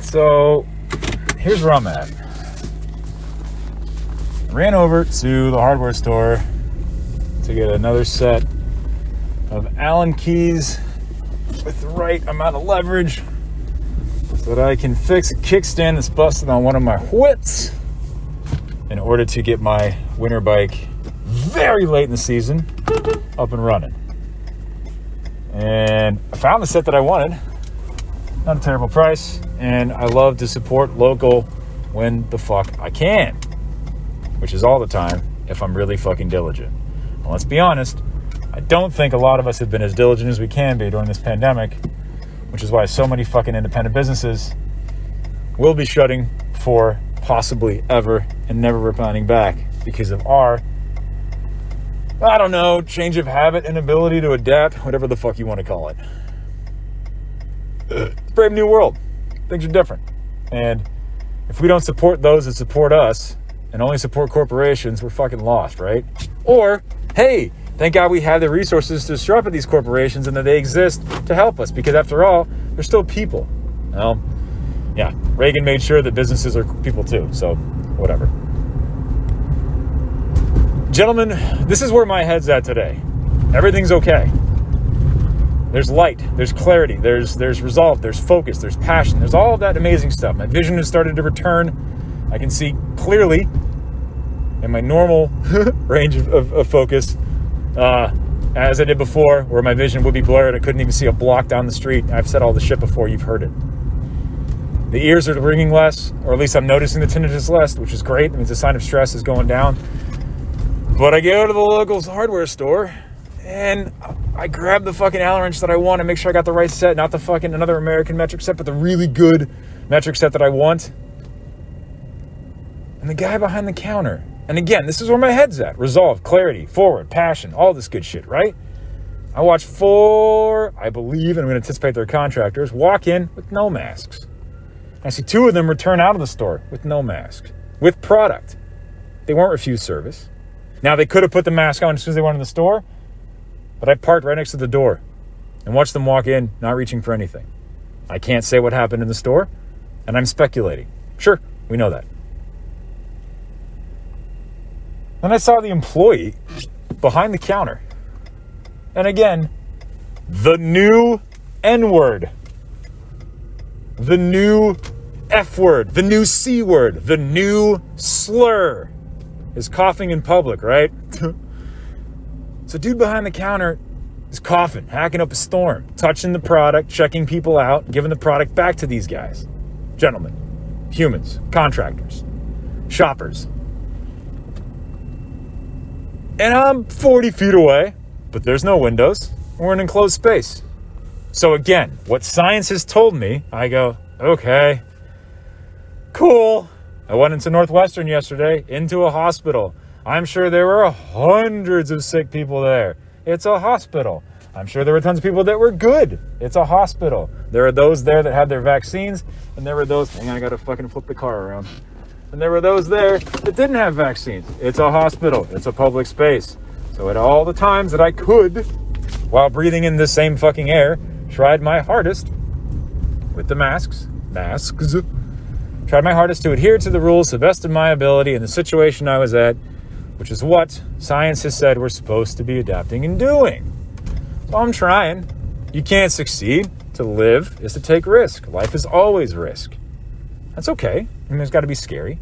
So here's where I'm at. Ran over to the hardware store to get another set of Allen keys with the right amount of leverage so that I can fix a kickstand that's busted on one of my whips in order to get my winter bike very late in the season up and running. And I found the set that I wanted. Not a terrible price, and I love to support local when the fuck I can, which is all the time if I'm really fucking diligent. Well, let's be honest, I don't think a lot of us have been as diligent as we can be during this pandemic, which is why so many fucking independent businesses will be shutting for possibly ever and never replanning back because of our, I don't know, change of habit, inability to adapt, whatever the fuck you want to call it. It's a brave new world. Things are different. And if we don't support those that support us and only support corporations, we're fucking lost, right? Or, hey, thank God we have the resources to disrupt these corporations and that they exist to help us, because after all, they're still people. Well, yeah, Reagan made sure that businesses are people too, so whatever. Gentlemen, this is where my head's at today. Everything's okay. There's light, there's clarity, there's resolve, there's focus, there's passion, there's all of that amazing stuff. My vision has started to return. I can see clearly in my normal range of focus as I did before, where my vision would be blurred. I couldn't even see a block down the street. I've said all the shit before, you've heard it. The ears are ringing less, or at least I'm noticing the tinnitus less, which is great. It means the sign of stress is going down. But I go to the local hardware store and I grab the fucking Allen wrench that I want and make sure I got the right set, not the fucking another American metric set, but the really good metric set that I want. And the guy behind the counter, and again, this is where my head's at. Resolve, clarity, forward, passion, all this good shit, right? I watch 4, I believe, and I'm going to anticipate their contractors, walk in with no masks. I see 2 of them return out of the store with no mask, with product. They weren't refused service. Now, they could have put the mask on as soon as they went in the store, but I parked right next to the door and watched them walk in, not reaching for anything. I can't say what happened in the store, and I'm speculating. Sure, we know that. Then I saw the employee behind the counter. And again, the new N-word, the new F-word, the new C-word, the new slur is coughing in public, right? So dude behind the counter is coughing, hacking up a storm, touching the product, checking people out, giving the product back to these guys. Gentlemen, humans, contractors, shoppers. And I'm 40 feet away, but there's no windows. We're in an enclosed space. So again, what science has told me, I go, okay, cool. I went into Northwestern yesterday, into a hospital. I'm sure there were hundreds of sick people there. It's a hospital. I'm sure there were tons of people that were good. It's a hospital. There are those there that had their vaccines, and there were those, hang on, I gotta fucking flip the car around. And there were those there that didn't have vaccines. It's a hospital. It's a public space. So at all the times that I could, while breathing in the same fucking air, tried my hardest with the masks, tried my hardest to adhere to the rules to the best of my ability in the situation I was at, which is what science has said we're supposed to be adapting and doing. So I'm trying. You can't succeed. To live is to take risk. Life is always risk. That's okay. I mean, it's got to be scary.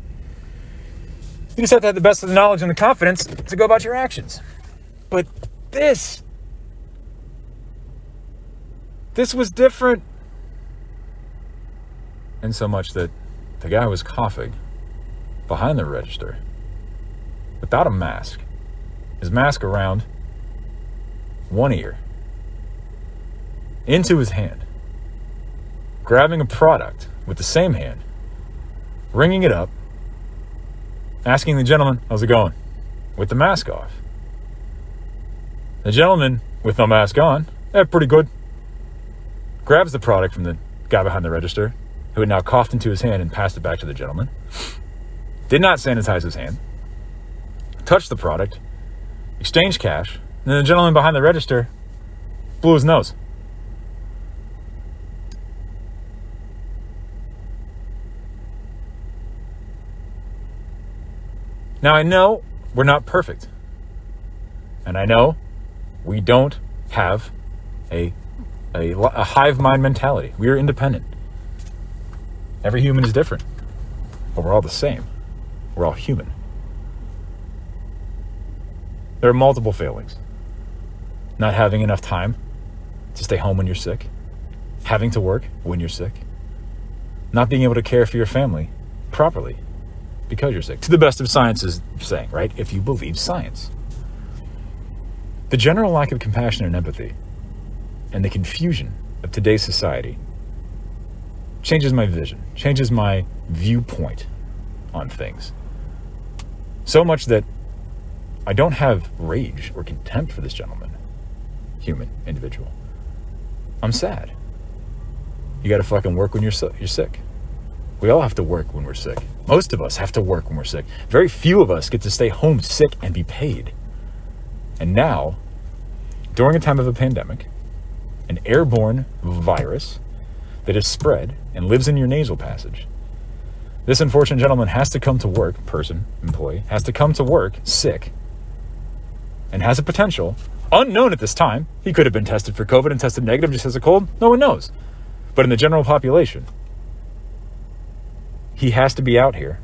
You just have to have the best of the knowledge and the confidence to go about your actions. But this was different. And so much that the guy was coughing behind the register without a mask. His mask around one ear, into his hand, grabbing a product with the same hand, ringing it up, asking the gentleman, how's it going? With the mask off. The gentleman with no mask on, pretty good, grabs the product from the guy behind the register, who had now coughed into his hand and passed it back to the gentleman, did not sanitize his hand, touched the product, exchanged cash, and then the gentleman behind the register blew his nose. Now, I know we're not perfect. And I know we don't have a hive mind mentality. We are independent. Every human is different. But we're all the same. We're all human. There are multiple failings. Not having enough time to stay home when you're sick. Having to work when you're sick. Not being able to care for your family properly because you're sick. To the best of science is saying, right? If you believe science. The general lack of compassion and empathy and the confusion of today's society changes my vision, changes my viewpoint on things. So much that I don't have rage or contempt for this gentleman, human, individual. I'm sad. You gotta fucking work when you're sick. We all have to work when we're sick. Most of us have to work when we're sick. Very few of us get to stay home sick and be paid. And now, during a time of a pandemic, an airborne virus that is spread and lives in your nasal passage, this unfortunate gentleman has to come to work, employee, has to come to work sick and has a potential, unknown at this time, he could have been tested for COVID and tested negative just as a cold, no one knows. But in the general population, he has to be out here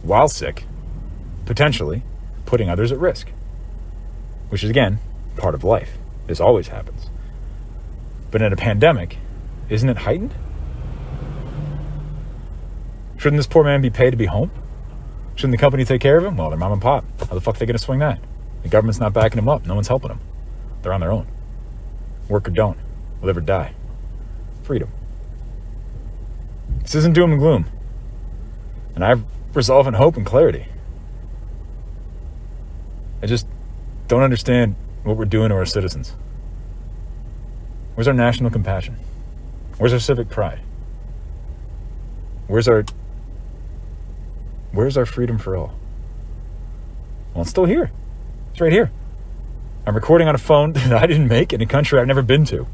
while sick, potentially putting others at risk, which is, again, part of life. This always happens. But in a pandemic, isn't it heightened? Shouldn't this poor man be paid to be home? Shouldn't the company take care of him? Well, they're mom and pop. How the fuck are they going to swing that? The government's not backing him up. No one's helping them. They're on their own. Work or don't. Live or die. Freedom. This isn't doom and gloom. And I have resolve and hope and clarity. I just don't understand what we're doing to our citizens. Where's our national compassion? Where's our civic pride? Where's our freedom for all? Well, it's still here. It's right here. I'm recording on a phone that I didn't make in a country I've never been to.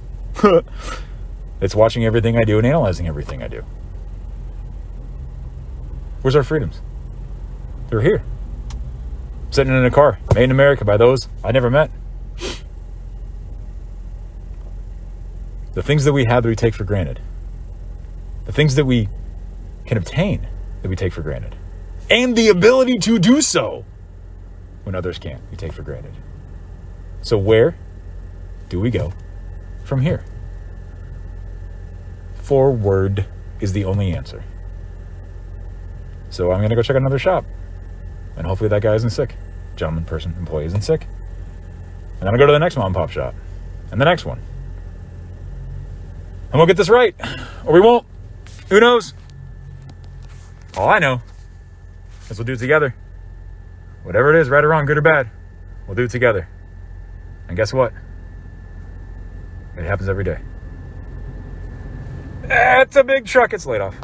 It's watching everything I do and analyzing everything I do. Where's our freedoms? They're here. Sitting in a car, made in America by those I never met. The things that we have that we take for granted. The things that we can obtain that we take for granted. And the ability to do so when others can't, we take for granted. So where do we go from here? Forward is the only answer. So I'm going to go check out another shop. And hopefully that guy isn't sick. Gentleman, person, employee isn't sick. And then I'll go to the next mom and pop shop. And the next one. And we'll get this right. Or we won't. Who knows? All I know is we'll do it together. Whatever it is, right or wrong, good or bad, we'll do it together. And guess what? It happens every day. It's a big truck. It's laid off.